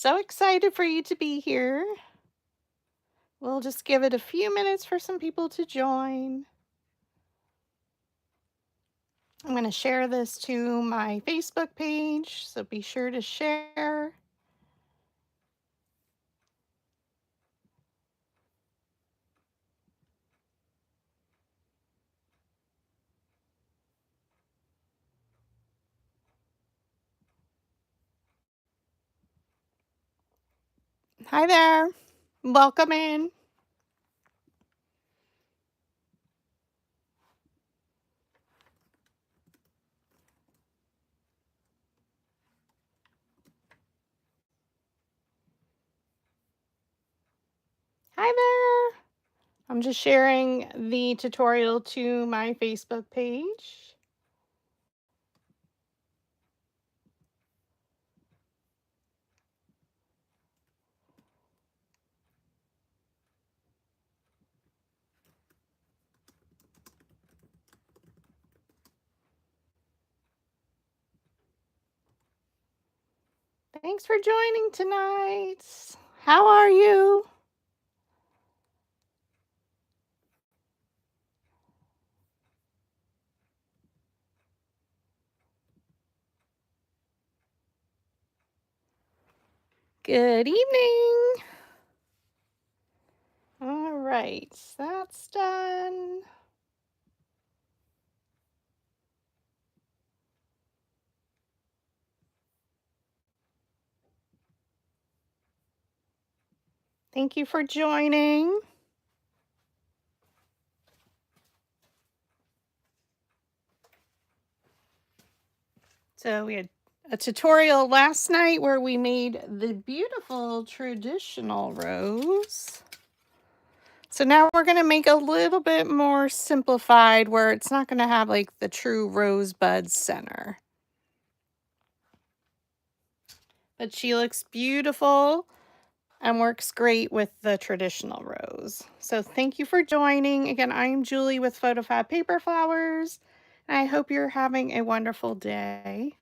So excited for you to be here. We'll just give it a few minutes for some people to join. I'm going to share this to my Facebook page, so be sure to share. Hi there. Welcome in. Hi there. I'm just sharing the tutorial to my Facebook page. Thanks for joining tonight. How are you? Good evening. All right, that's done. Thank you for joining. So we had a tutorial last night where we made the beautiful traditional rose. So now we're going to make a little bit more simplified where it's not going to have like the true rosebud center. But she looks beautiful and works great with the traditional rose. So thank you for joining. Again, I'm Julie with PhotoFabPaperFlowers, and I hope you're having a wonderful day.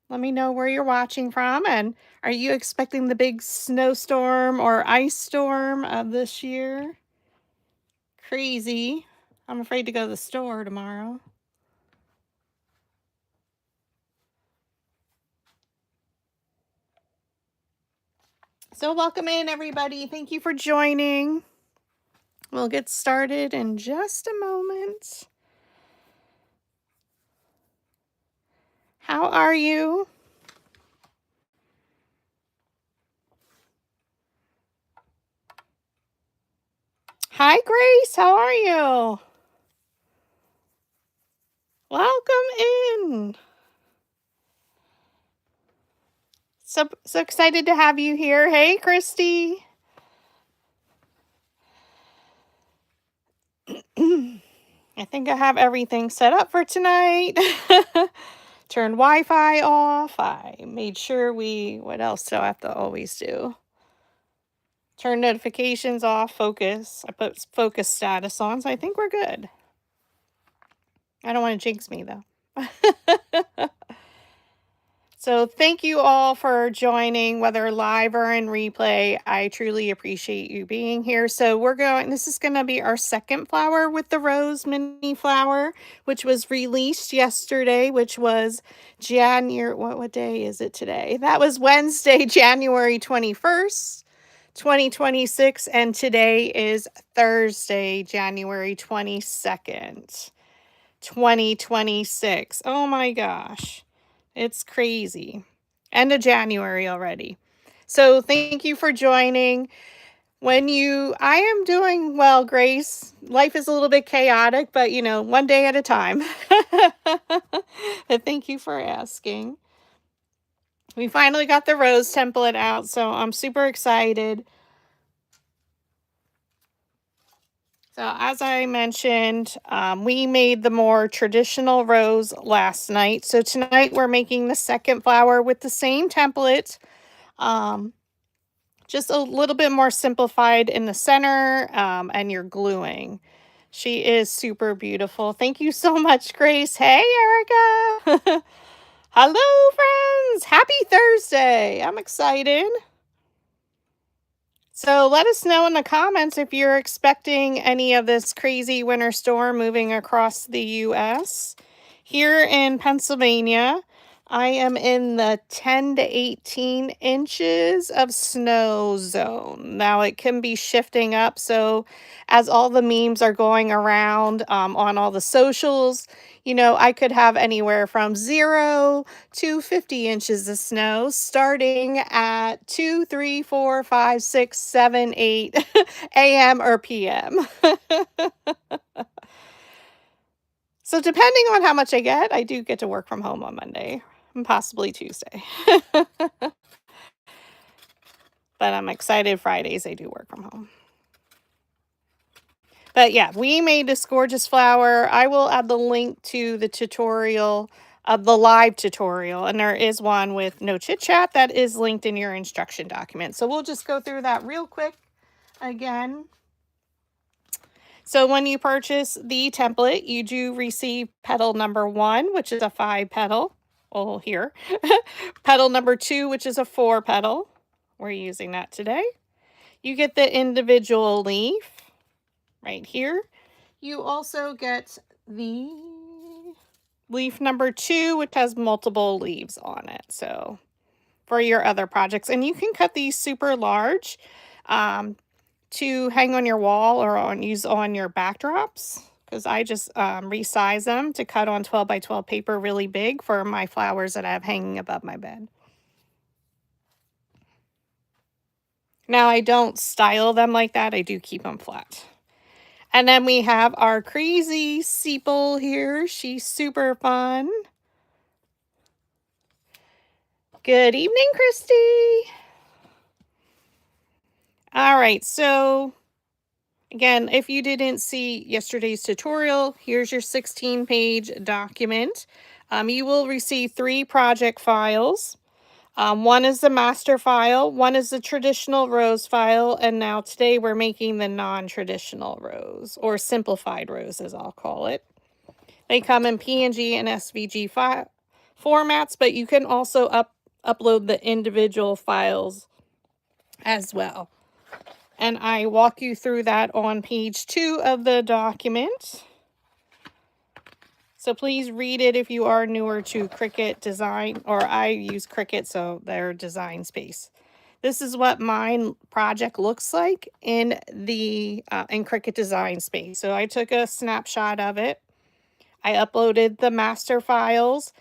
Let me know where you're watching from, and are you expecting the big snowstorm or ice storm of this year? Crazy. I'm afraid to go to the store tomorrow. So welcome in, everybody. Thank you for joining. We'll get started in just a moment. How are you? Hi, Grace. How are you? Welcome in. So excited to have you here. Hey, Christy. I think I have everything set up for tonight. Turn Wi-Fi off. I made sure what else do I have to always do? Turn notifications off, focus. I put focus status on, so I think we're good. I don't want to jinx me though. So thank you all for joining, whether live or in replay. I truly appreciate you being here. So this is going to be our second flower with the rose mini flower, which was released yesterday, which was what day is it today? That was Wednesday, January 21st, 2026. And today is Thursday, January 22nd, 2026. Oh my gosh. It's crazy. End of January already. So thank you for joining. I am doing well, Grace. Life is a little bit chaotic, but one day at a time. But thank you for asking. We finally got the rose template out, so I'm super excited. So as I mentioned, we made the more traditional rose last night. So tonight we're making the second flower with the same template, just a little bit more simplified in the center, and you're gluing. She is super beautiful. Thank you so much, Grace. Hey, Erica. Hello, friends! Happy Thursday! I'm excited. So let us know in the comments if you're expecting any of this crazy winter storm moving across the US. Here in Pennsylvania, I am in the 10 to 18 inches of snow zone. Now it can be shifting up, so as all the memes are going around on all the socials, I could have anywhere from 0 to 50 inches of snow starting at 2, 3, 4, 5, 6, 7, 8 a.m. or p.m. So depending on how much I get, I do get to work from home on Monday and possibly Tuesday. But I'm excited Fridays I do work from home. But yeah, we made this gorgeous flower. I will add the link to the tutorial of the live tutorial, and there is one with no chit chat that is linked in your instruction document. So we'll just go through that real quick again. So when you purchase the template, you do receive petal number 1, which is a 5 petal. Oh, here. Petal number 2, which is a 4 petal. We're using that today. You get the individual leaf right here. You also get the leaf number 2, which has multiple leaves on it. So for your other projects, and you can cut these super large to hang on your wall or use on your backdrops, because I just resize them to cut on 12 by 12 paper really big for my flowers that I have hanging above my bed. Now I don't style them like that. I do keep them flat. And then we have our crazy Seeple here. She's super fun. Good evening, Christy. All right, so again, if you didn't see yesterday's tutorial, here's your 16-page document. You will receive 3 project files. One is the master file, one is the traditional rose file, and now today we're making the non-traditional rose, or simplified rose as I'll call it. They come in PNG and SVG formats, but you can also upload the individual files as well. And I walk you through that on page 2 of the document. So please read it if you are newer to Cricut design, or I use Cricut, so their design space. This is what my project looks like in the in Cricut design space. So I took a snapshot of it. I uploaded the master files.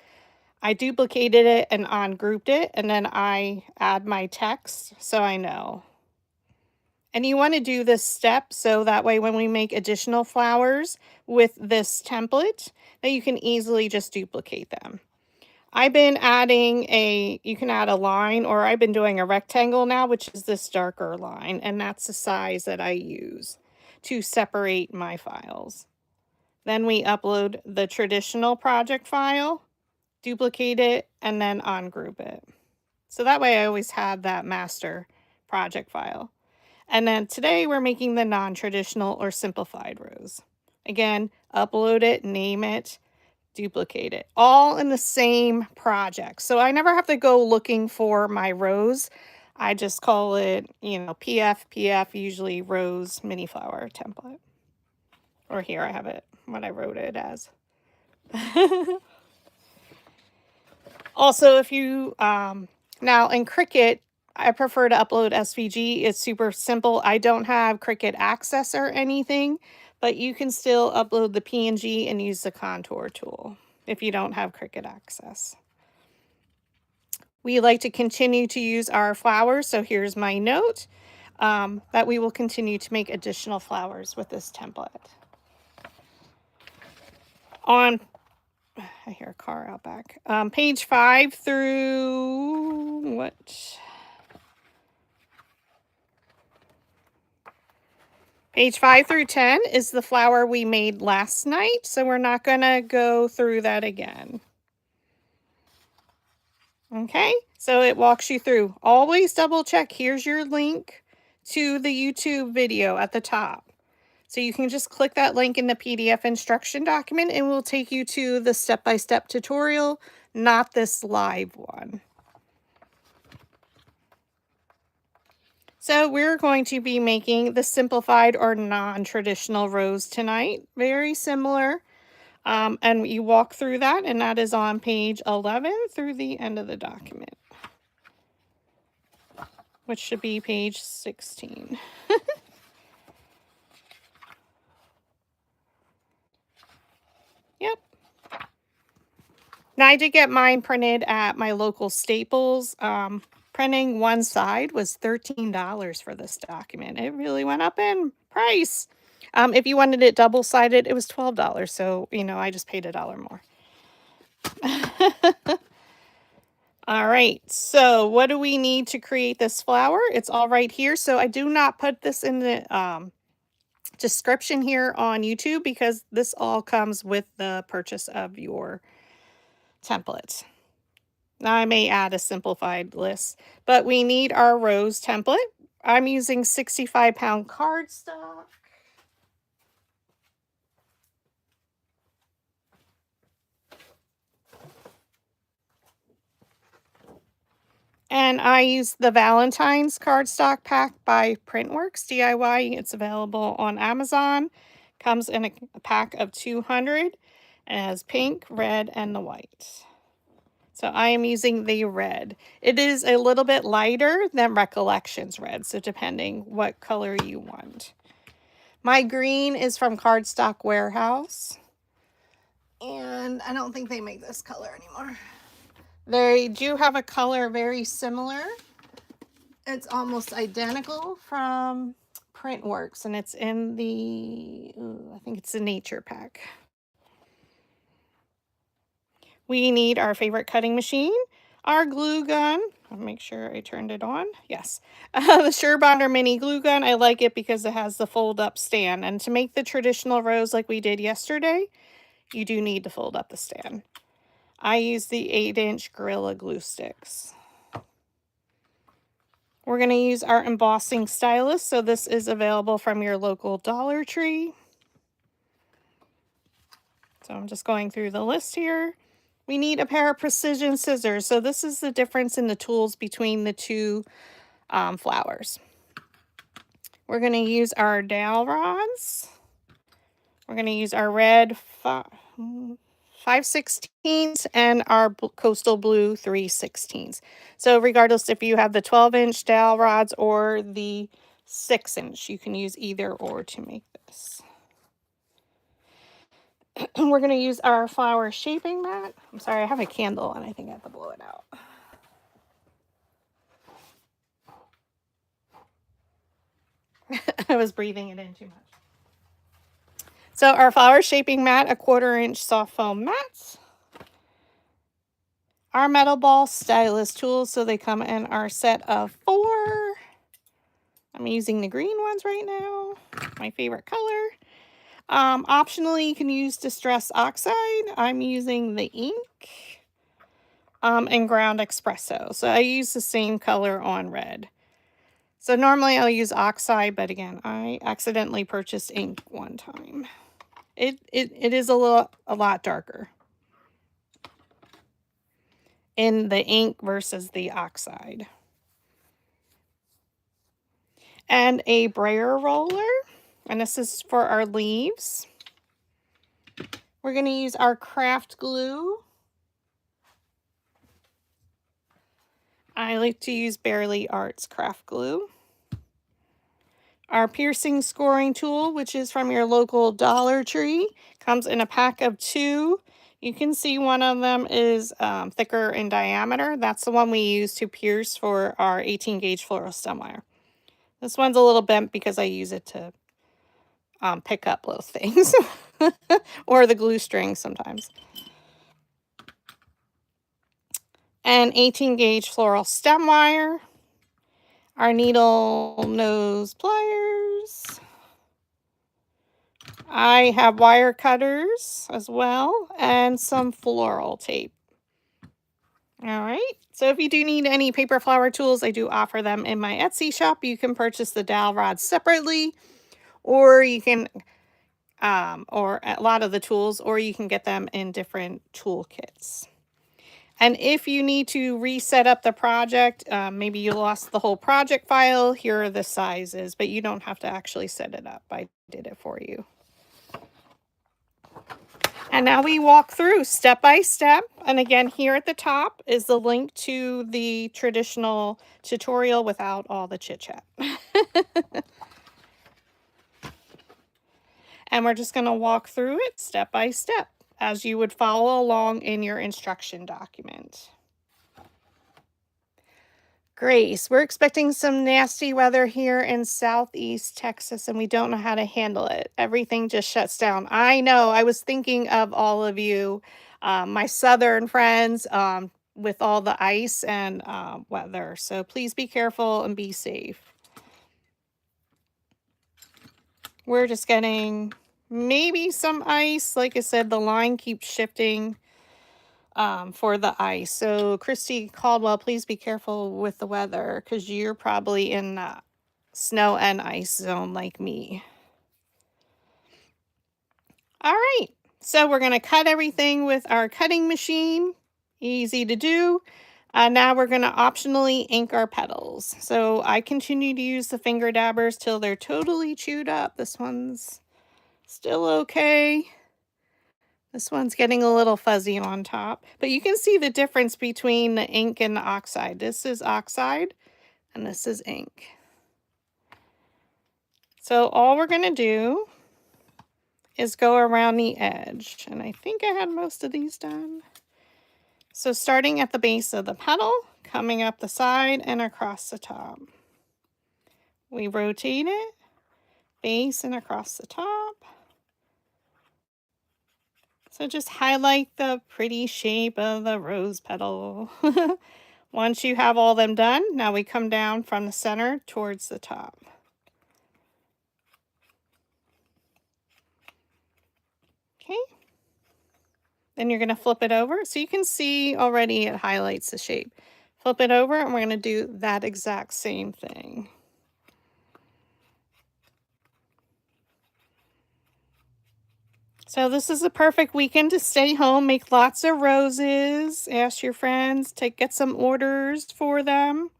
I duplicated it and ungrouped it, and then I add my text so I know. And you want to do this step so that way when we make additional flowers with this template, that you can easily just duplicate them. I've been adding you can add a line, or I've been doing a rectangle now, which is this darker line, and that's the size that I use to separate my files. Then we upload the traditional project file, duplicate it, and then ungroup it. So that way I always have that master project file. And then today we're making the non-traditional or simplified rose. Again, upload it, name it, duplicate it, all in the same project. So I never have to go looking for my rose. I just call it, PF, usually rose mini flower template. Or here I have it, what I wrote it as. Also, if you, now in Cricut, I prefer to upload SVG. It's super simple. I don't have Cricut Access or anything, but you can still upload the PNG and use the contour tool if you don't have Cricut Access. We like to continue to use our flowers, so here's my note that we will continue to make additional flowers with this template. I hear a car out back. Page 5 through what? Page 5 through 10 is the flower we made last night, so we're not going to go through that again. Okay, so it walks you through. Always double check. Here's your link to the YouTube video at the top. So you can just click that link in the PDF instruction document and it will take you to the step-by-step tutorial not this live one. So we're going to be making the simplified or non-traditional rose tonight. Very similar. And you walk through that, and that is on page 11 through the end of the document, which should be page 16. Yep. Now, I did get mine printed at my local Staples. Printing one side was $13 for this document. It really went up in price. If you wanted it double-sided, it was $12. So, I just paid $1 more. All right, so what do we need to create this flower? It's all right here. So I do not put this in the description here on YouTube because this all comes with the purchase of your template. Now I may add a simplified list, but we need our rose template. I'm using 65-pound cardstock. And I use the Valentine's cardstock pack by Printworks DIY. It's available on Amazon. Comes in a pack of 200. It has pink, red, and the white. So I am using the red. It is a little bit lighter than Recollections red, so depending what color you want. My green is from Cardstock Warehouse. And I don't think they make this color anymore. They do have a color very similar. It's almost identical from Printworks, and it's in the, I think it's the Nature Pack. We need our favorite cutting machine, our glue gun. I'll make sure I turned it on. Yes. The SureBonder mini glue gun. I like it because it has the fold-up stand. And to make the traditional rose like we did yesterday, you do need to fold up the stand. I use the 8-inch Gorilla glue sticks. We're going to use our embossing stylus. So this is available from your local Dollar Tree. So I'm just going through the list here. We need a pair of precision scissors. So this is the difference in the tools between the two flowers. We're going to use our dowel rods. We're going to use our red 5/16 and our coastal blue 3/16. So regardless if you have the 12-inch dowel rods or the 6-inch, you can use either or to make this. We're going to use our flower shaping mat. I'm sorry, I have a candle and I think I have to blow it out. I was breathing it in too much. So our flower shaping mat, a 1/4-inch soft foam mat. Our metal ball stylus tools, so they come in our set of 4. I'm using the green ones right now, my favorite color. Optionally, you can use Distress Oxide. I'm using the ink and ground espresso. So I use the same color on red. So normally I'll use oxide, but again, I accidentally purchased ink one time. It is a lot darker in the ink versus the oxide. And a brayer roller, and this is for our leaves. We're going to use our craft glue. I like to use Barely Arts craft glue. Our piercing scoring tool, which is from your local Dollar Tree, comes in a pack of 2. You can see one of them is thicker in diameter. That's the one we use to pierce for our 18-gauge floral stem wire. This one's a little bent because I use it to pick up those things or the glue string sometimes. And 18-gauge floral stem wire. Our needle nose pliers. I have wire cutters as well and some floral tape. All right, so if you do need any paper flower tools, I do offer them in my Etsy shop. You can purchase the dowel rods separately, or you can, or a lot of the tools, or you can get them in different tool kits. And if you need to reset up the project, maybe you lost the whole project file, here are the sizes, but you don't have to actually set it up. I did it for you. And now we walk through step by step. And again, here at the top is the link to the traditional tutorial without all the chit chat. And we're just going to walk through it step by step as you would follow along in your instruction document. Grace, we're expecting some nasty weather here in Southeast Texas, and we don't know how to handle it. Everything just shuts down. I know. I was thinking of all of you, my southern friends, with all the ice and weather. So please be careful and be safe. We're just getting maybe some ice. Like I said, the line keeps shifting for the ice. So Christy Caldwell, please be careful with the weather because you're probably in the snow and ice zone like me. All right, so we're going to cut everything with our cutting machine. Easy to do. Now we're going to optionally ink our petals. So I continue to use the finger dabbers till they're totally chewed up. This one's still okay. This one's getting a little fuzzy on top, but you can see the difference between the ink and the oxide. This is oxide and this is ink. So all we're going to do is go around the edge, and I think I had most of these done. So starting at the base of the petal, coming up the side and across the top. We rotate it, base and across the top. So just highlight the pretty shape of the rose petal. Once you have all them done, now we come down from the center towards the top. Okay. Then you're going to flip it over. So you can see already it highlights the shape. Flip it over and we're going to do that exact same thing. So this is a perfect weekend to stay home, make lots of roses, ask your friends to get some orders for them.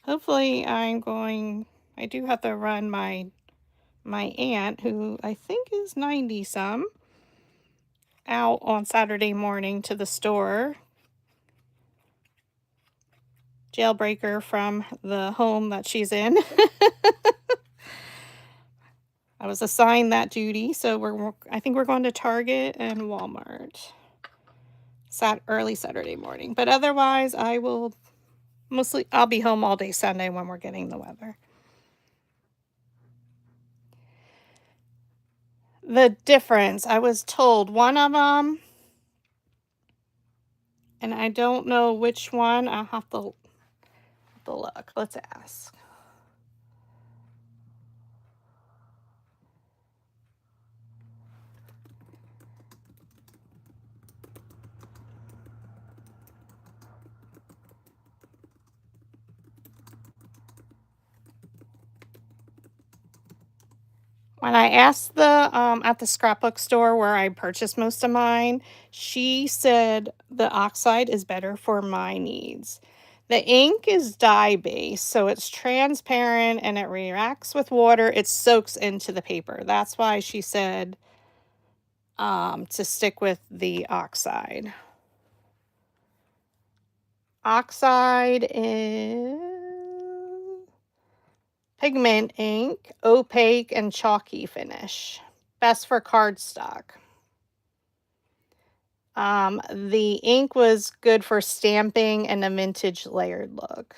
Hopefully I do have to run my aunt, who I think is 90 some, out on Saturday morning to the store. Jailbreak her from the home that she's in. I was assigned that duty, so I think we're going to Target and Walmart early Saturday morning. But otherwise, I'll be home all day Sunday when we're getting the weather. The difference, I was told one of them, and I don't know which one. I'll have to look. Let's ask. When I asked at the scrapbook store where I purchased most of mine, she said the oxide is better for my needs. The ink is dye-based, so it's transparent and it reacts with water. It soaks into the paper. That's why she said to stick with the oxide. Oxide is pigment ink, opaque and chalky finish. Best for cardstock. The ink was good for stamping and a vintage layered look.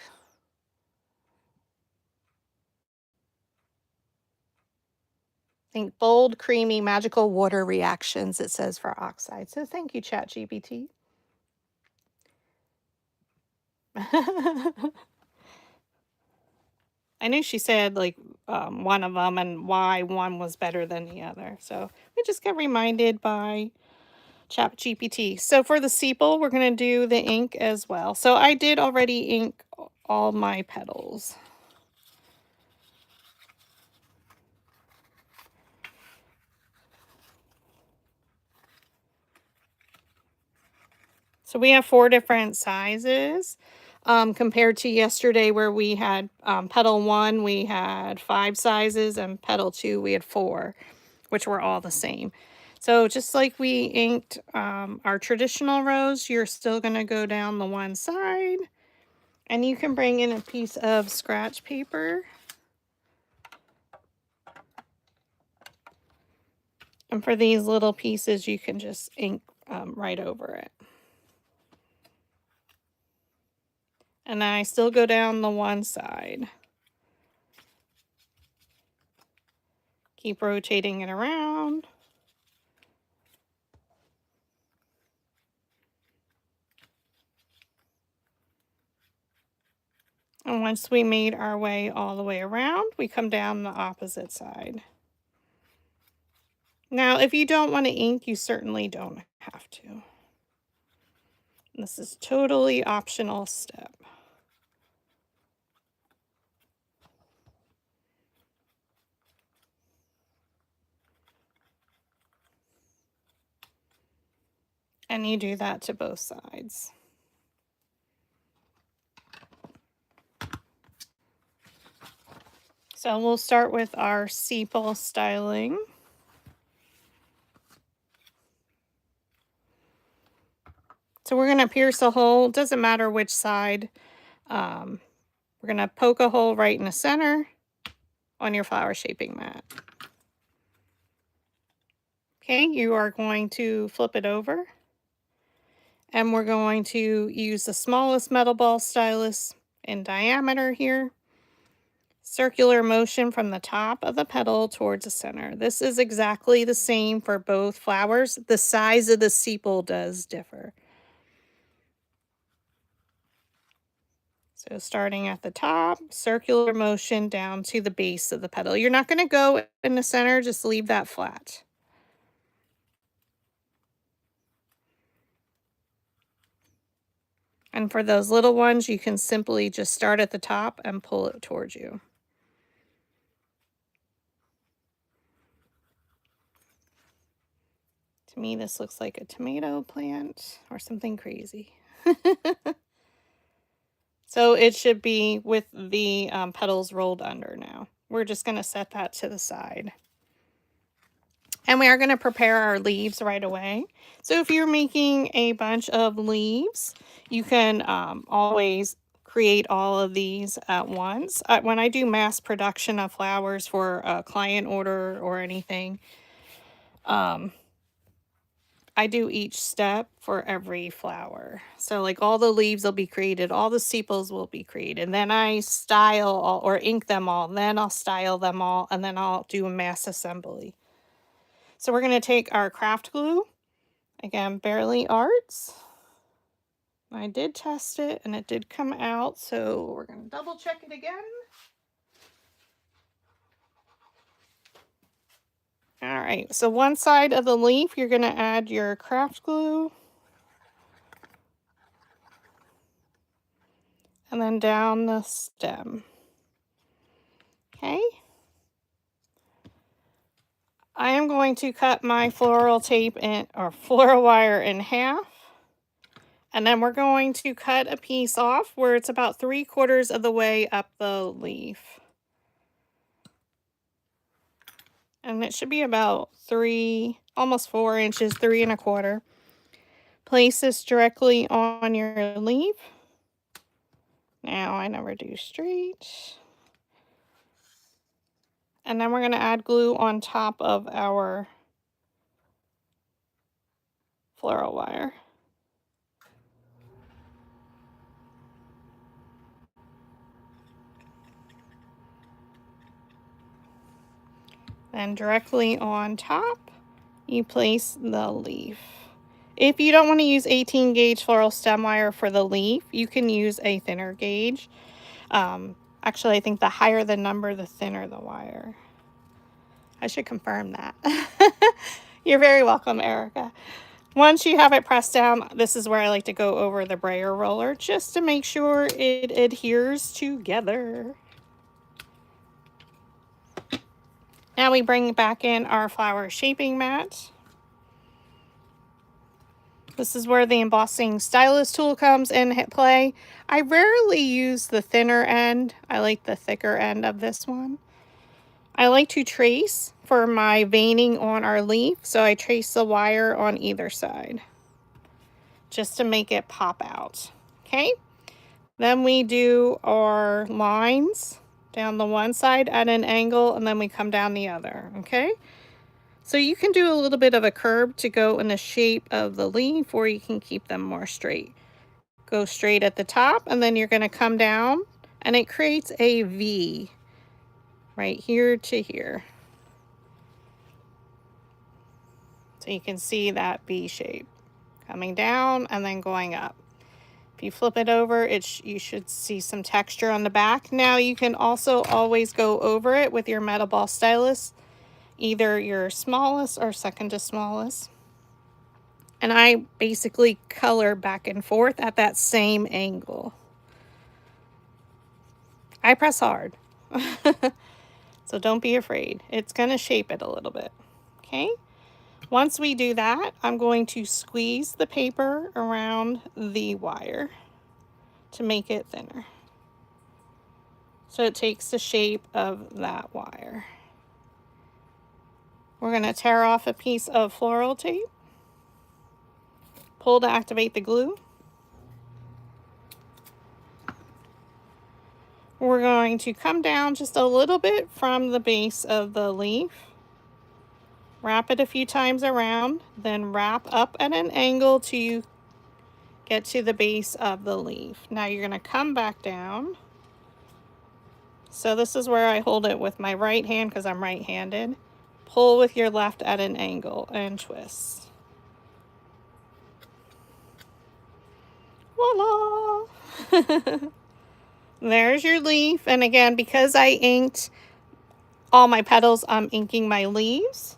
Think bold, creamy, magical water reactions, it says for oxide. So thank you, ChatGPT. I knew she said like one of them and why one was better than the other. So we just got reminded by ChatGPT. So for the sepal, we're going to do the ink as well. So I did already ink all my petals. So we have 4 different sizes, compared to yesterday where we had, petal 1, we had 5 sizes, and petal 2, we had 4, which were all the same. So just like we inked, our traditional rose, you're still gonna go down the one side, and you can bring in a piece of scratch paper. And for these little pieces, you can just ink, right over it. And I still go down the one side. Keep rotating it around. And once we made our way all the way around, we come down the opposite side. Now, if you don't want to ink, you certainly don't have to. This is totally optional step. And you do that to both sides. So we'll start with our sepal styling. So we're going to pierce a hole, doesn't matter which side. We're going to poke a hole right in the center on your flower shaping mat. Okay, you are going to flip it over. And we're going to use the smallest metal ball stylus in diameter here. Circular motion from the top of the petal towards the center. This is exactly the same for both flowers. The size of the sepal does differ. So starting at the top, circular motion down to the base of the petal. You're not going to go in the center, just leave that flat. And for those little ones, you can simply just start at the top and pull it towards you. To me, this looks like a tomato plant or something crazy. So it should be with the petals rolled under now. We're just going to set that to the side. And we are going to prepare our leaves right away. So if you're making a bunch of leaves, you can always create all of these at once. When I do mass production of flowers for a client order or anything, I do each step for every flower. So like all the leaves will be created, all the sepals will be created. Then I style all, or ink them all. Then I'll style them all, and then I'll do a mass assembly. So we're going to take our craft glue. Again, Barely Arts. I did test it and it did come out, so we're going to double check it again. All right, so one side of the leaf, you're going to add your craft glue. And then down the stem. Okay. I am going to cut my floral tape in, or floral wire in half. And then we're going to cut a piece off where it's about 3/4 of the way up the leaf. And it should be about almost 4 inches, 3 1/4. Place this directly on your leaf. Now I never do straight. And then we're going to add glue on top of our floral wire. Then directly on top, you place the leaf. If you don't want to use 18 gauge floral stem wire for the leaf, you can use a thinner gauge. Actually, I think the higher the number, the thinner the wire. I should confirm that. You're very welcome, Erica. Once you have it pressed down, this is where I like to go over the brayer roller just to make sure it adheres together. Now we bring back in our flower shaping mat. This is where the embossing stylus tool comes in play. I rarely use the thinner end. I like the thicker end of this one. I like to trace for my veining on our leaf, so I trace the wire on either side just to make it pop out. Okay, then we do our lines down the one side at an angle, and then we come down the other. Okay, so you can do a little bit of a curve to go in the shape of the leaf, or you can keep them more straight. Go straight at the top, and then you're going to come down, and it creates a V right here to here. So you can see that V shape coming down and then going up. If you flip it over, you should see some texture on the back. Now you can also always go over it with your metal ball stylus, either your smallest or second to smallest. And I basically color back and forth at that same angle. I press hard. So don't be afraid. It's going to shape it a little bit. Okay? Once we do that, I'm going to squeeze the paper around the wire to make it thinner, so it takes the shape of that wire. We're going to tear off a piece of floral tape, pull to activate the glue. We're going to come down just a little bit from the base of the leaf, wrap it a few times around, then wrap up at an angle to get to the base of the leaf. Now you're going to come back down. So this is where I hold it with my right hand because I'm right-handed. Pull with your left at an angle and twist. Voila! There's your leaf. And again, because I inked all my petals, I'm inking my leaves,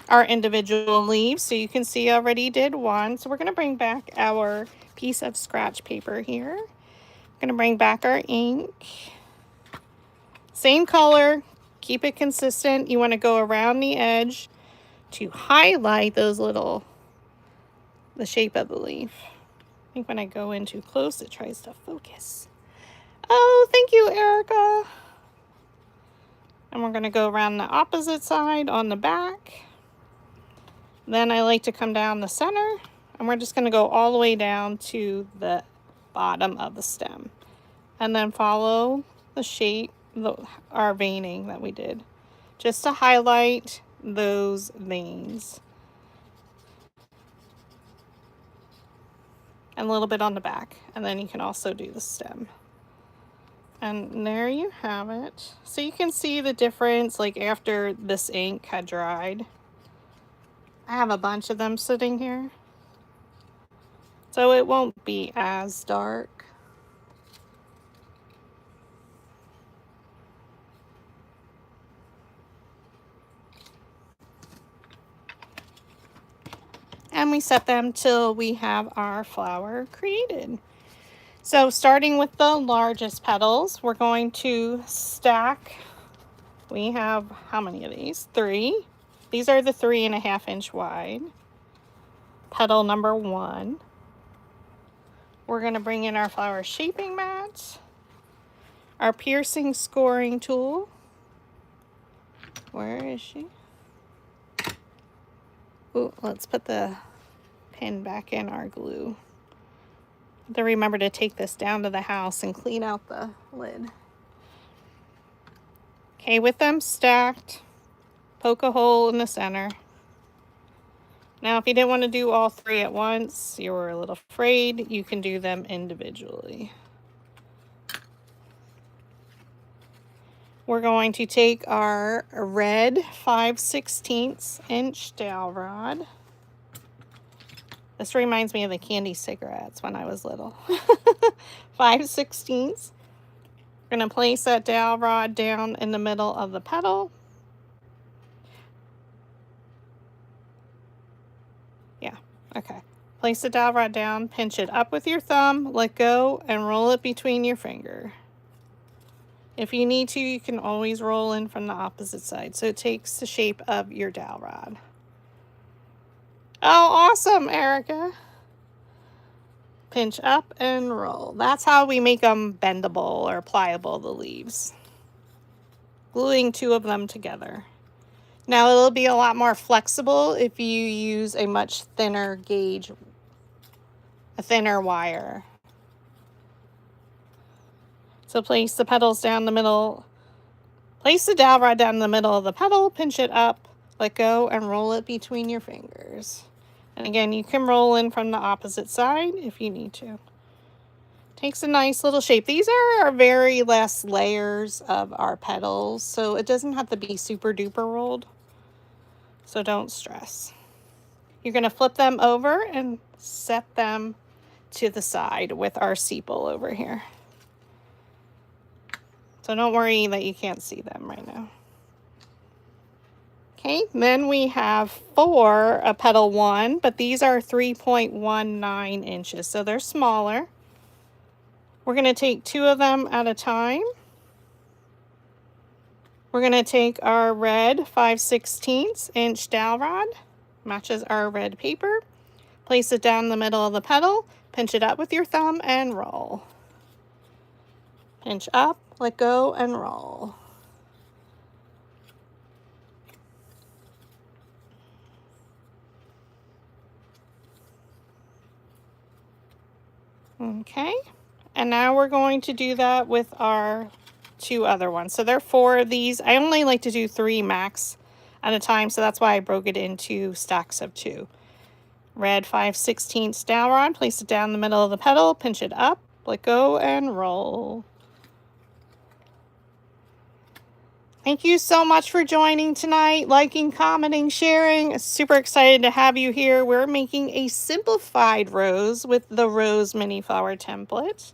our individual leaves. So you can see I already did one. So we're going to bring back our piece of scratch paper here. I'm going to bring back our ink. Same color, keep it consistent. You want to go around the edge to highlight those the shape of the leaf. I think when I go in too close, it tries to focus. Oh, thank you, Erica. And we're going to go around the opposite side on the back. Then I like to come down the center, and we're just going to go all the way down to the bottom of the stem. And then follow the shape, our veining that we did, just to highlight those veins. And a little bit on the back. And then you can also do the stem. And there you have it. So you can see the difference, like after this ink had dried. I have a bunch of them sitting here, so it won't be as dark. And we set them till we have our flower created. So starting with the largest petals, we're going to stack. We have how many of these? 3. These are the 3.5 inch wide. Petal number 1. We're going to bring in our flower shaping mat, our piercing scoring tool. Where is she? Ooh, let's put the pin back in our glue. Have to remember to take this down to the house and clean out the lid. Okay, with them stacked, poke a hole in the center. Now, if you didn't want to do all 3 at once, you were a little afraid, you can do them individually. We're going to take our red 5/16 inch dowel rod. This reminds me of the candy cigarettes when I was little. 5/16. We're going to place that dowel rod down in the middle of the petal. Yeah, okay. Place the dowel rod down, pinch it up with your thumb, let go, and roll it between your finger. If you need to, you can always roll in from the opposite side, so it takes the shape of your dowel rod. Oh, awesome, Erica. pinch up and roll. That's how we make them bendable or pliable, the leaves. Gluing 2 of them together. Now it'll be a lot more flexible if you use a much thinner gauge, a thinner wire. So place the petals down the middle. Place the dowel rod down the middle of the petal, pinch it up, let go, and roll it between your fingers. And again, you can roll in from the opposite side if you need to. Takes a nice little shape. These are our very last layers of our petals, so it doesn't have to be super duper rolled. So don't stress. You're going to flip them over and set them to the side with our sepal over here. So don't worry that you can't see them right now. Okay, then we have 4 of petal 1, but these are 3.19 inches, so they're smaller. We're going to take 2 of them at a time. We're going to take our red 5/16 inch dowel rod, matches our red paper. Place it down the middle of the petal, pinch it up with your thumb, and roll. Pinch up, let go, and roll. Okay, and now we're going to do that with our 2 other ones. So there are 4 of these. I only like to do 3 max at a time, so that's why I broke it into stacks of 2. Red 5/16 dowel rod, place it down the middle of the petal, pinch it up, let go, and roll. Thank you so much for joining tonight, liking, commenting, sharing. Super excited to have you here. We're making a simplified rose with the rose mini flower template.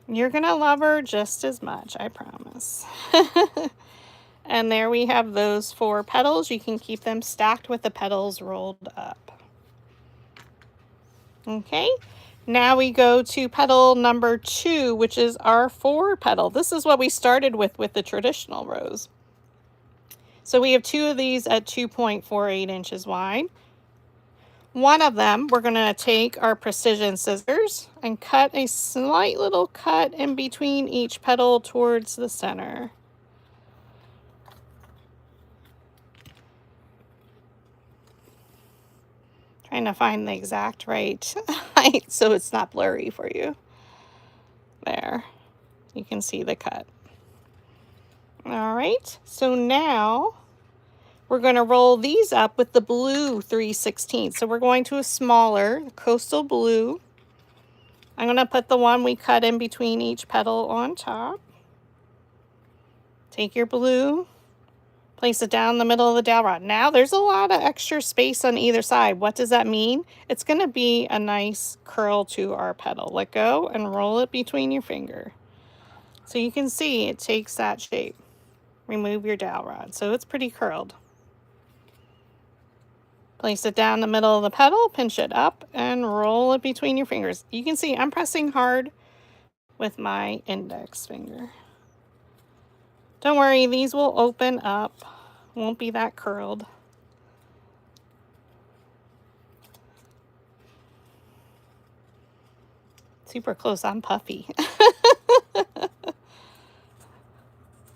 You're gonna love her just as much, I promise. And there we have those 4 petals. You can keep them stacked with the petals rolled up. Okay, now we go to petal number 2, which is our 4 petal. This is what we started with the traditional rose. So we have 2 of these at 2.48 inches wide. One of them, we're going to take our precision scissors and cut a slight little cut in between each petal towards the center. Trying to find the exact right height so it's not blurry for you. There, you can see the cut. All right, so now we're going to roll these up with the blue 3/16. So we're going to a smaller coastal blue. I'm going to put the one we cut in between each petal on top. Take your blue, place it down the middle of the dowel rod. Now there's a lot of extra space on either side. What does that mean? It's going to be a nice curl to our petal. Let go and roll it between your finger. So you can see it takes that shape. Remove your dowel rod. So it's pretty curled. Place it down the middle of the petal, pinch it up, and roll it between your fingers. You can see I'm pressing hard with my index finger. Don't worry, these will open up. Won't be that curled. Super close, I'm puffy.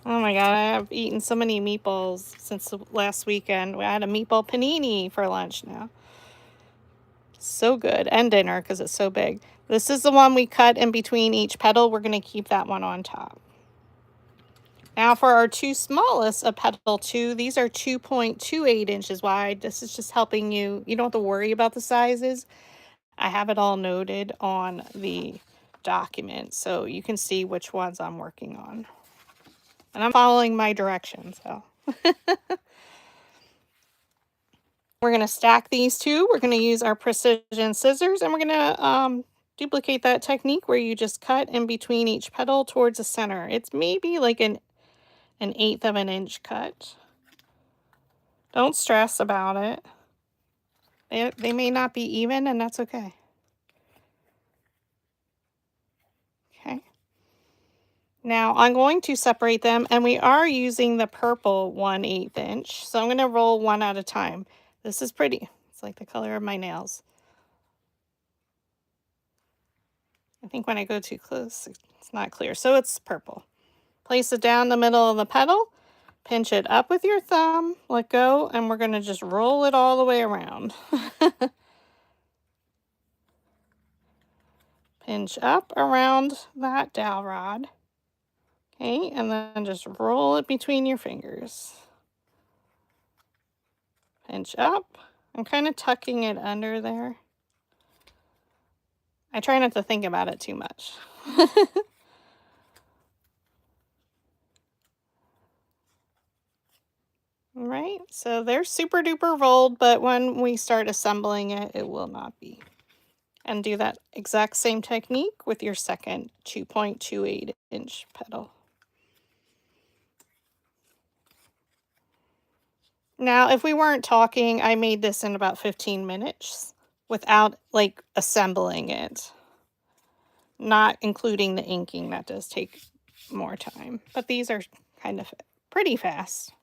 Oh my God, I have eaten so many meatballs since the last weekend. We had a meatball panini for lunch now. So good. And dinner because it's so big. This is the one we cut in between each petal. We're going to keep that one on top. Now for our 2 smallest of petal 2, these are 2.28 inches wide. This is just helping you. You don't have to worry about the sizes. I have it all noted on the document so you can see which ones I'm working on. And I'm following my directions, so. We're going to stack these 2. We're going to use our precision scissors, and we're going to duplicate that technique where you just cut in between each petal towards the center. It's maybe like an 1/8 of an inch cut. Don't stress about it. They may not be even, and that's okay. Okay. Now I'm going to separate them, and we are using the purple 1/8 inch. So I'm going to roll one at a time. This is pretty. like the color of my nails. I think when I go too close, it's not clear. So it's purple. Place it down the middle of the petal. Pinch it up with your thumb. Let go. And we're going to just roll it all the way around. Pinch up around that dowel rod. Okay, and then just roll it between your fingers. Pinch up. I'm kind of tucking it under there. I try not to think about it too much. All right, so they're super duper rolled, but when we start assembling it, it will not be. And do that exact same technique with your second 2.28-inch petal. Now, if we weren't talking, I made this in about 15 minutes without like assembling it. Not including the inking, that does take more time. But these are kind of pretty fast.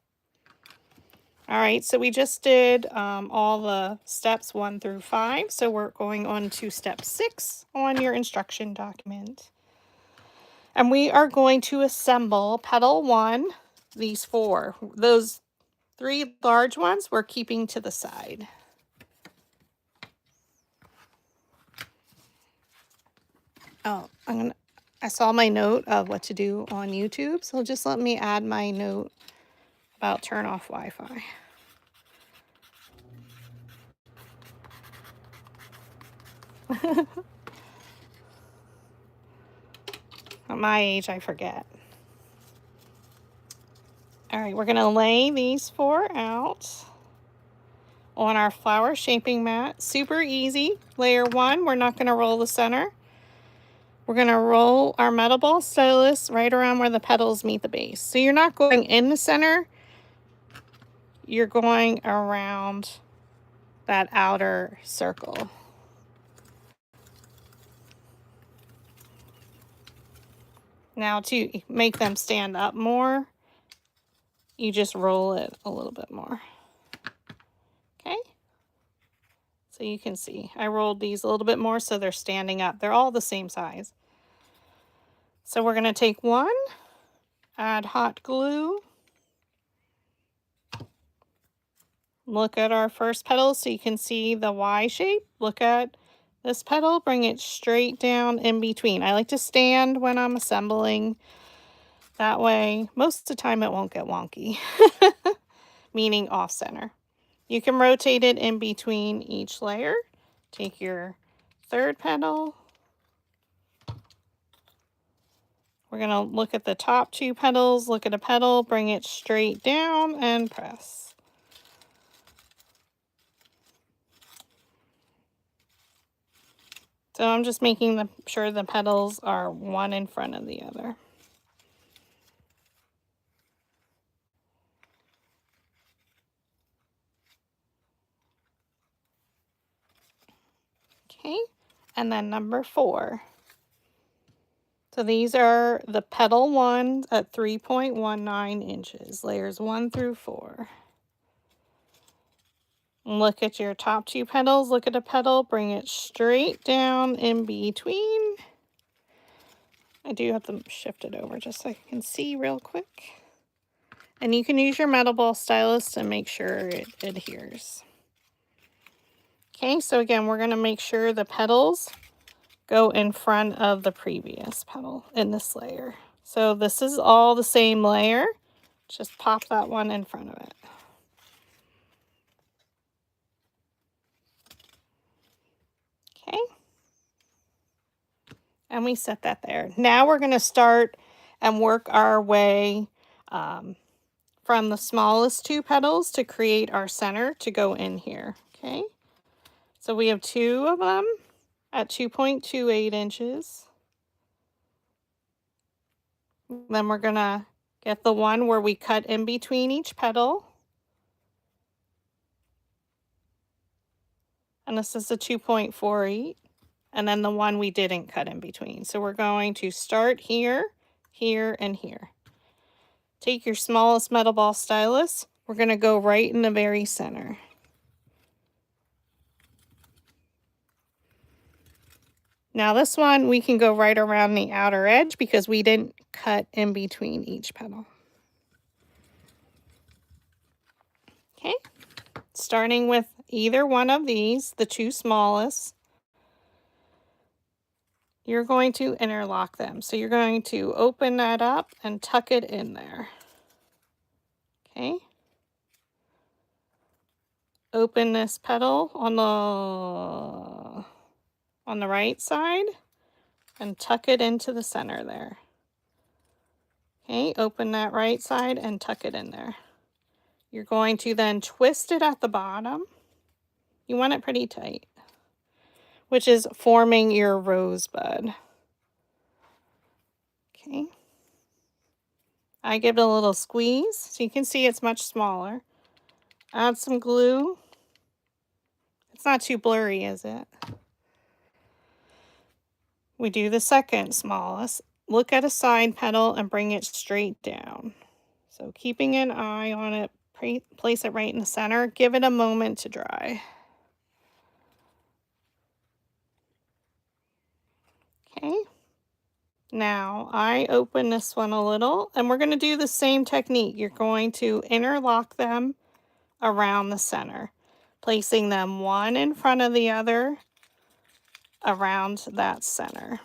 All right, so we just did all the steps 1 through 5. So we're going on to step 6 on your instruction document. And we are going to assemble petal 1, these 4. Those 3 large ones we're keeping to the side. Oh, I saw my note of what to do on YouTube, so just let me add my note about turn off Wi-Fi. At my age, I forget. All right, we're going to lay these 4 out on our flower shaping mat. Super easy. Layer 1, we're not going to roll the center. We're going to roll our metal ball stylus right around where the petals meet the base. So you're not going in the center. You're going around that outer circle. Now to make them stand up more, you just roll it a little bit more. Okay? So you can see, I rolled these a little bit more so they're standing up. They're all the same size. So we're going to take one, add hot glue. Look at our first petal so you can see the Y shape. Look at this petal, bring it straight down in between. I like to stand when I'm assembling. That way, most of the time it won't get wonky, meaning off center. You can rotate it in between each layer. Take your third petal. We're going to look at the top 2 petals, look at a petal, bring it straight down and press. So I'm just making sure the petals are one in front of the other. Okay, and then number 4. So these are the petal ones at 3.19 inches, layers 1 through 4. Look at your top 2 petals, look at a petal, bring it straight down in between. I do have to shift it over just so I can see real quick. And you can use your metal ball stylus to make sure it adheres. Okay, so again, we're going to make sure the petals go in front of the previous petal in this layer. So this is all the same layer. Just pop that one in front of it. Okay. And we set that there. Now we're going to start and work our way from the smallest 2 petals to create our center to go in here. Okay. So we have 2 of them at 2.28 inches. Then we're going to get the one where we cut in between each petal. And this is a 2.48. And then the one we didn't cut in between. So we're going to start here, here, and here. Take your smallest metal ball stylus. We're going to go right in the very center. Now this one, we can go right around the outer edge because we didn't cut in between each petal. Okay, starting with either one of these, the two smallest, you're going to interlock them. So you're going to open that up and tuck it in there. Okay. Open this petal on the right side and tuck it into the center there. Okay, open that right side and tuck it in there. You're going to then twist it at the bottom. You want it pretty tight, which is forming your rosebud. Okay. I give it a little squeeze so you can see it's much smaller. Add some glue. It's not too blurry, is it? We do the second smallest. Look at a side petal and bring it straight down. So keeping an eye on it, place it right in the center. Give it a moment to dry. Okay. Now I open this one a little and we're going to do the same technique. You're going to interlock them around the center, placing them one in front of the other around that center.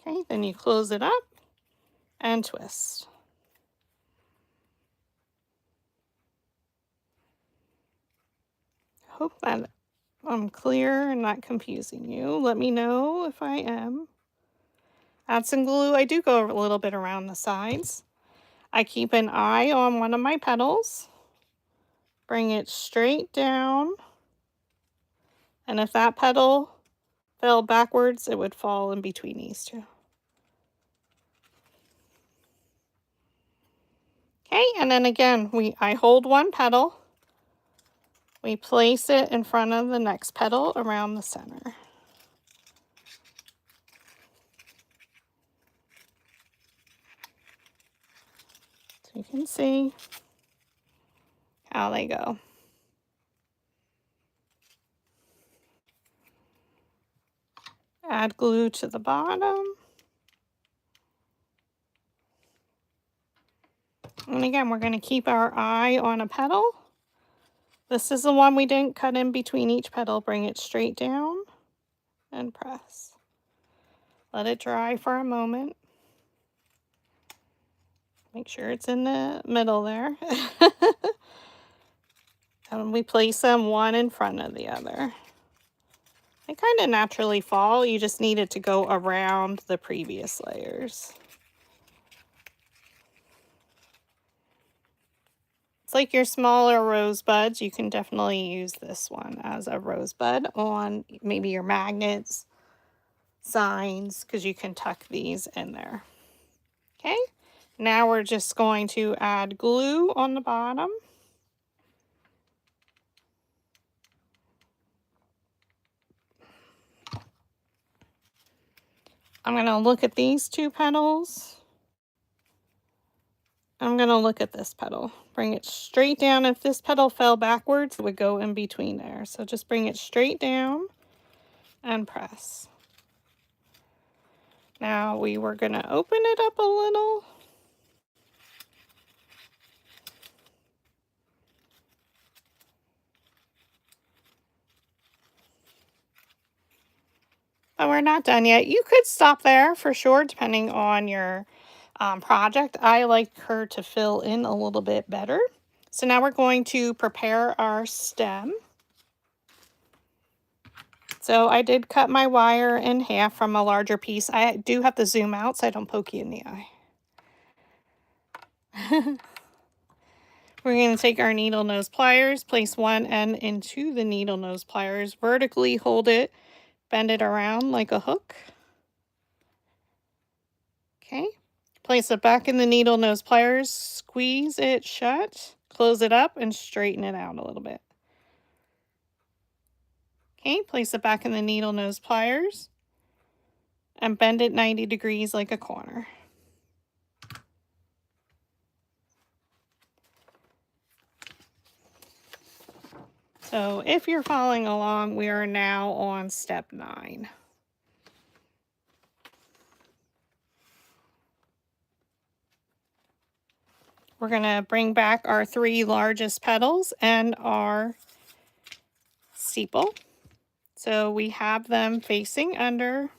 Okay, then you close it up and twist. Hope that I'm clear and not confusing you. Let me know if I am. Add some glue. I do go a little bit around the sides. I keep an eye on one of my petals. Bring it straight down. And if that petal fell backwards, it would fall in between these two. Okay, and then again, I hold one petal. We place it in front of the next petal around the center. So you can see how they go. Add glue to the bottom. And again, we're going to keep our eye on a petal. This is the one we didn't cut in between each petal. Bring it straight down and press. Let it dry for a moment. Make sure it's in the middle there. And we place them one in front of the other. They kind of naturally fall. You just need it to go around the previous layers. It's like your smaller rosebuds. You can definitely use this one as a rosebud on maybe your magnets, signs, because you can tuck these in there. Okay, now we're just going to add glue on the bottom. I'm going to look at these two petals. I'm going to look at this petal. Bring it straight down. If this petal fell backwards, it would go in between there. So just bring it straight down and press. Now we were going to open it up a little. But we're not done yet. You could stop there for sure, depending on your project. I like her to fill in a little bit better. So now we're going to prepare our stem. So I did cut my wire in half from a larger piece. I do have to zoom out so I don't poke you in the eye. We're going to take our needle nose pliers, place one end into the needle nose pliers, vertically hold it, bend it around like a hook. Okay. Place it back in the needle nose pliers, squeeze it shut, close it up, and straighten it out a little bit. Okay, place it back in the needle nose pliers and bend it 90 degrees like a corner. So if you're following along, we are now on step 9. We're going to bring back our 3 largest petals and our sepal. So we have them facing under.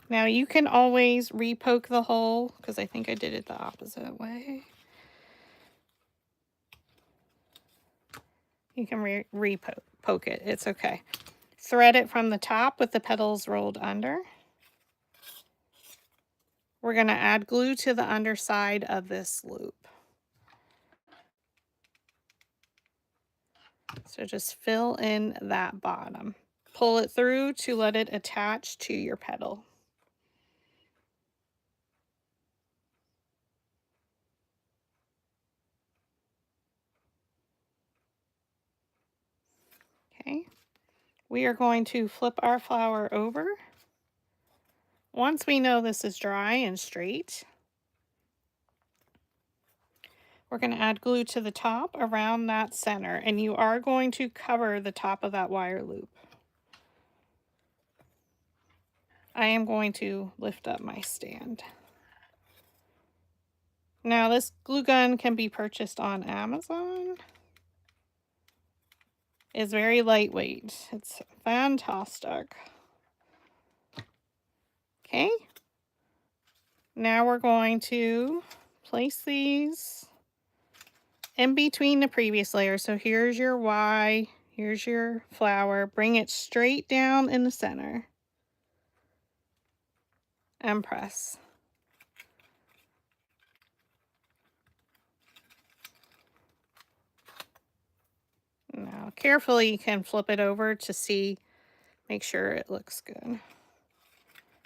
Now you can always re-poke the hole, because I think I did it the opposite way. You can re-poke it, it's okay. Thread it from the top with the petals rolled under. We're going to add glue to the underside of this loop. So just fill in that bottom. Pull it through to let it attach to your petal. Okay. We are going to flip our flower over. Once we know this is dry and straight, we're going to add glue to the top around that center, and you are going to cover the top of that wire loop. I am going to lift up my stand. Now this glue gun can be purchased on Amazon. It's very lightweight. It's fantastic. Okay. Now we're going to place these in between the previous layer. So here's your Y, here's your flower. Bring it straight down in the center and press. Now carefully you can flip it over to see, make sure it looks good.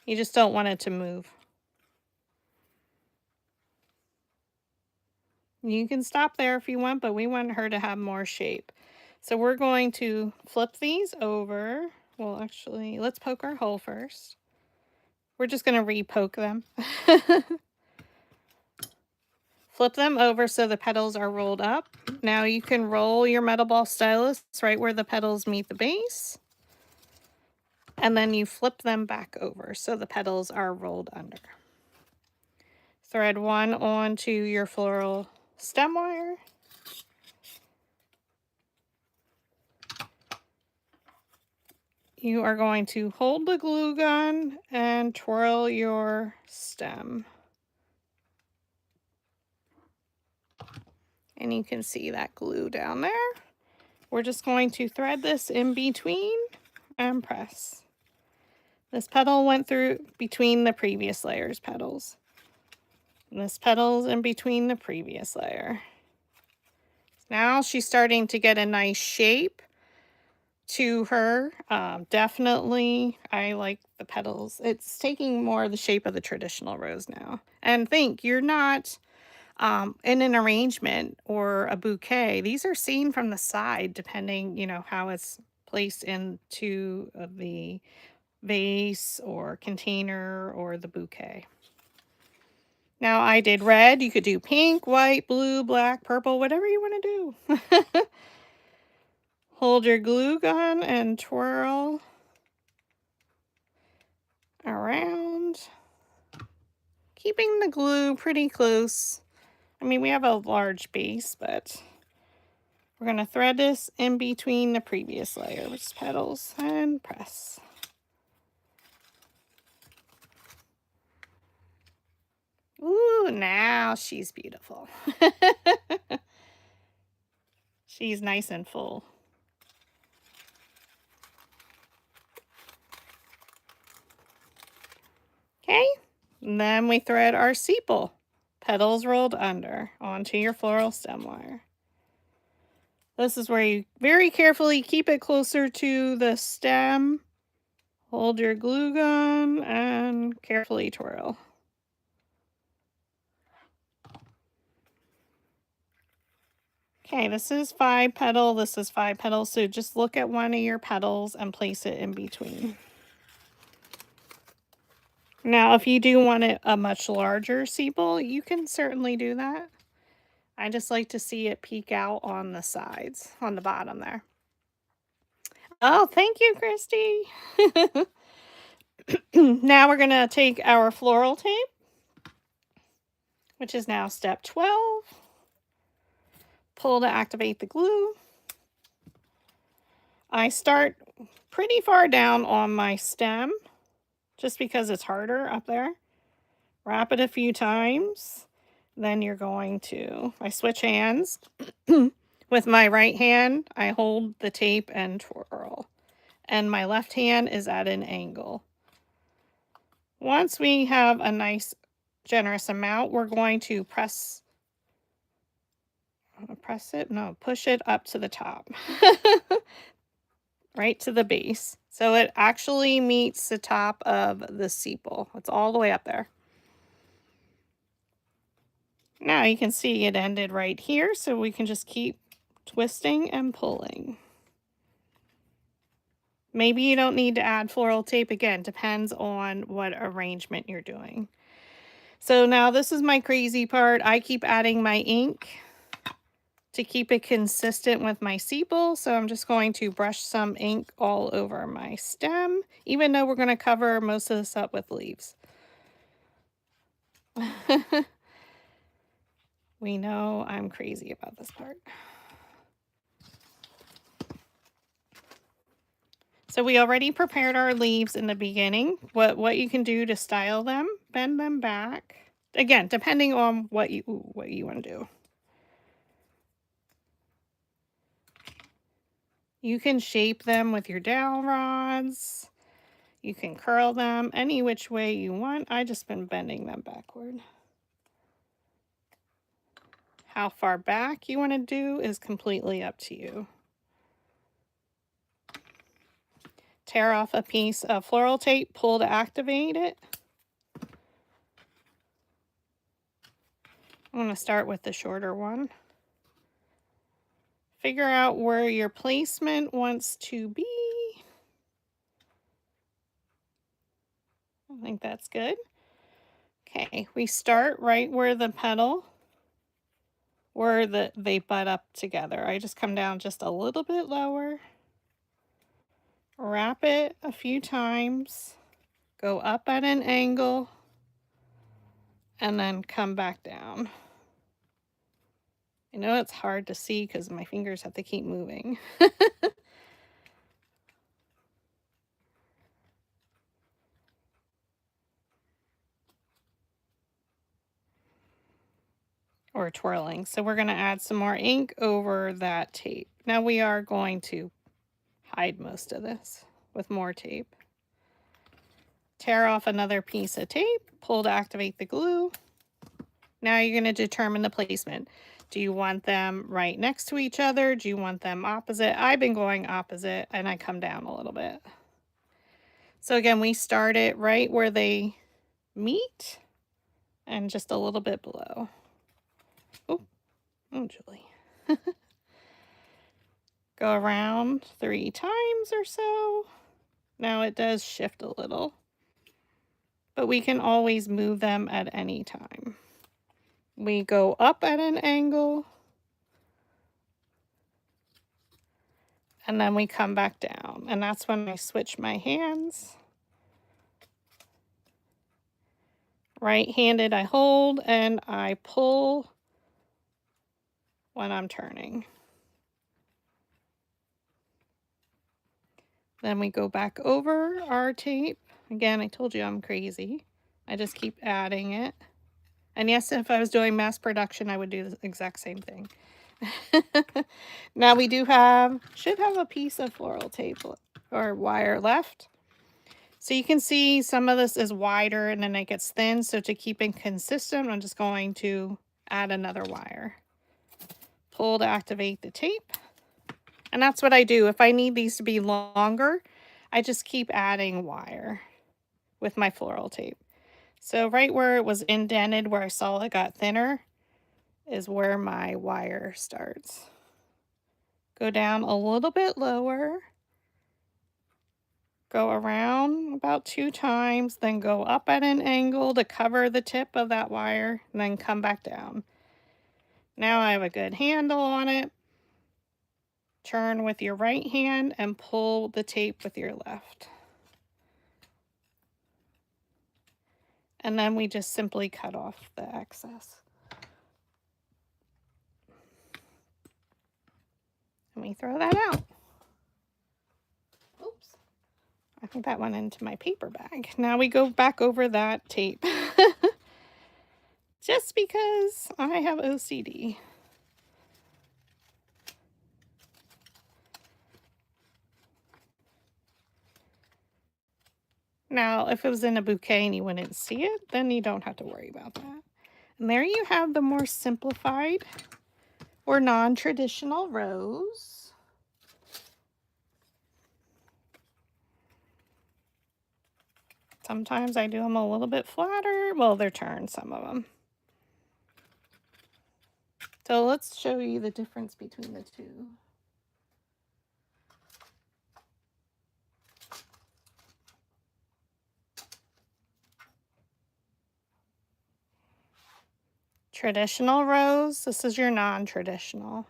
You just don't want it to move. You can stop there if you want, but we want her to have more shape. So we're going to flip these over. Well, actually, let's poke our hole first. We're just going to re-poke them. Flip them over so the petals are rolled up. Now you can roll your metal ball stylus right where the petals meet the base. And then you flip them back over so the petals are rolled under. Thread one onto your floral stem wire. You are going to hold the glue gun and twirl your stem. And you can see that glue down there. We're just going to thread this in between and press. This petal went through between the previous layer's petals. And this petal's in between the previous layer. Now she's starting to get a nice shape to her. Definitely, I like the petals. It's taking more of the shape of the traditional rose now. And think, you're not in an arrangement or a bouquet. These are seen from the side, depending, how it's placed into the vase or container or the bouquet. Now I did red. You could do pink, white, blue, black, purple, whatever you want to do. Hold your glue gun and twirl around, keeping the glue pretty close. I mean, we have a large base, but we're going to thread this in between the previous layer's petals and press. Ooh, now she's beautiful. She's nice and full. Okay, and then we thread our sepal, petals rolled under, onto your floral stem wire. This is where you very carefully keep it closer to the stem. Hold your glue gun and carefully twirl. Okay, this is 5 petal, this is 5 petals, so just look at one of your petals and place it in between. Now, if you do want a much larger sepal, you can certainly do that. I just like to see it peek out on the sides, on the bottom there. Oh, thank you, Christy. Now we're going to take our floral tape, which is now step 12. Pull to activate the glue. I start pretty far down on my stem, just because it's harder up there. Wrap it a few times. Then you're going to, I switch hands. With my right hand, I hold the tape and twirl. And my left hand is at an angle. Once we have a nice generous amount, we're going to push it up to the top. Right to the base. So it actually meets the top of the sepal. It's all the way up there. Now you can see it ended right here, so we can just keep twisting and pulling. Maybe you don't need to add floral tape. Again, depends on what arrangement you're doing. So now this is my crazy part. I keep adding my ink to keep it consistent with my sepal. So I'm just going to brush some ink all over my stem, even though we're going to cover most of this up with leaves. We know I'm crazy about this part. So we already prepared our leaves in the beginning. What you can do to style them, bend them back. Again, depending on what you want to do. You can shape them with your dowel rods. You can curl them any which way you want. I just been bending them backward. How far back you want to do is completely up to you. Tear off a piece of floral tape, pull to activate it. I'm going to start with the shorter one. Figure out where your placement wants to be. I think that's good. Okay, we start right where the petal, where they butt up together. I just come down just a little bit lower. Wrap it a few times. Go up at an angle. And then come back down. I know it's hard to see because my fingers have to keep moving. Or twirling. So we're going to add some more ink over that tape. Now we are going to hide most of this with more tape. Tear off another piece of tape, pull to activate the glue. Now you're going to determine the placement. Do you want them right next to each other? Do you want them opposite? I've been going opposite and I come down a little bit. So again, we start it right where they meet and just a little bit below. Oh, Julie. Go around 3 times or so. Now it does shift a little, but we can always move them at any time. We go up at an angle, and then we come back down, and that's when I switch my hands. Right-handed I hold, and I pull when I'm turning. Then we go back over our tape. Again, I told you I'm crazy. I just keep adding it. And yes, if I was doing mass production, I would do the exact same thing. Now we should have a piece of floral tape or wire left. So you can see some of this is wider and then it gets thin. So to keep it consistent, I'm just going to add another wire. Pull to activate the tape. And that's what I do. If I need these to be longer, I just keep adding wire with my floral tape. So right where it was indented, where I saw it got thinner, is where my wire starts. Go down a little bit lower. Go around about 2 times, then go up at an angle to cover the tip of that wire, and then come back down. Now I have a good handle on it. Turn with your right hand and pull the tape with your left. And then we just simply cut off the excess. And we throw that out. Oops. I think that went into my paper bag. Now we go back over that tape. Just because I have OCD. Now, if it was in a bouquet and you wouldn't see it, then you don't have to worry about that. And there you have the more simplified or non-traditional rose. Sometimes I do them a little bit flatter. Well, they're turned, some of them. So let's show you the difference between the two. Traditional rose, this is your non-traditional.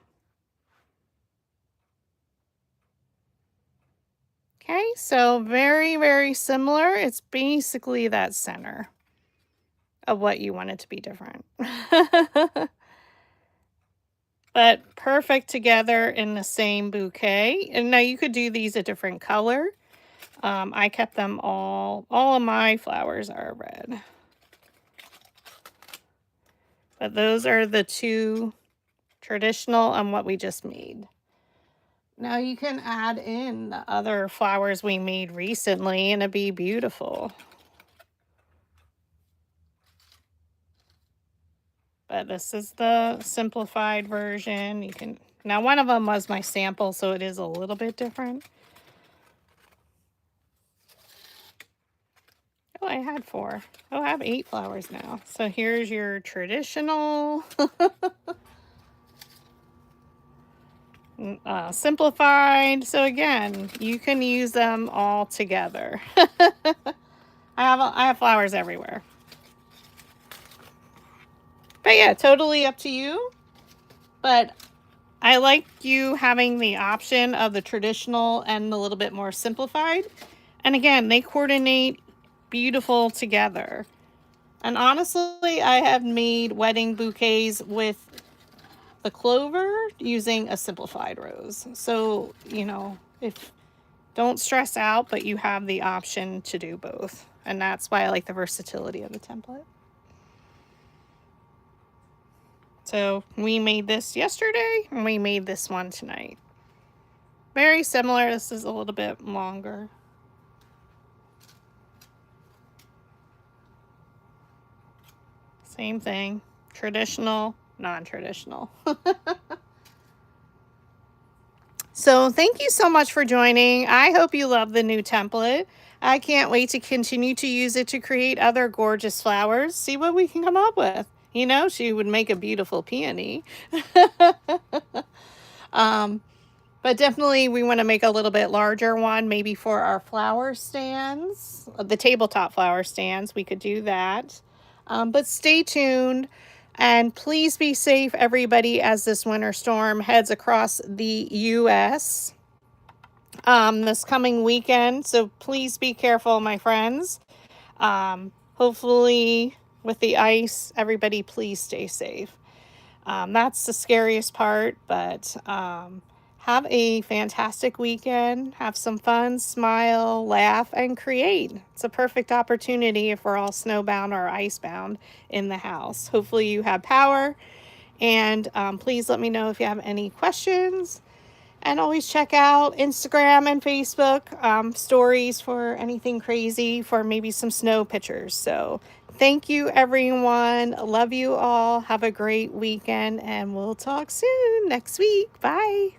Okay, so very, very similar. It's basically that center of what you want it to be different. But perfect together in the same bouquet. And now you could do these a different color. I kept them all of my flowers are red. But those are the two traditional and what we just made. Now you can add in the other flowers we made recently and it'd be beautiful. But this is the simplified version. You can, now one of them was my sample, so it is a little bit different. Oh, I had 4. Oh, I have 8 flowers now. So here's your traditional, simplified. So again, you can use them all together. I have flowers everywhere. But yeah, totally up to you. But I like you having the option of the traditional and the little bit more simplified. And again, they coordinate beautiful together. And honestly, I have made wedding bouquets with the clover using a simplified rose. So, you know, don't stress out, but you have the option to do both. And that's why I like the versatility of the template. So we made this yesterday and we made this one tonight. Very similar. This is a little bit longer. Same thing. Traditional, non-traditional. So thank you so much for joining. I hope you love the new template. I can't wait to continue to use it to create other gorgeous flowers. See what we can come up with. You know, she would make a beautiful peony. But definitely we want to make a little bit larger one, maybe for our flower stands, the tabletop flower stands. We could do that. But stay tuned and please be safe, everybody, as this winter storm heads across the U.S. This coming weekend. So please be careful, my friends. Hopefully with the ice, everybody please stay safe. That's the scariest part, but have a fantastic weekend. Have some fun, smile, laugh, and create. It's a perfect opportunity if we're all snowbound or icebound in the house. Hopefully you have power. And please let me know if you have any questions. And always check out Instagram and Facebook stories for anything crazy, for maybe some snow pictures. So thank you, everyone. Love you all. Have a great weekend. And we'll talk soon next week. Bye.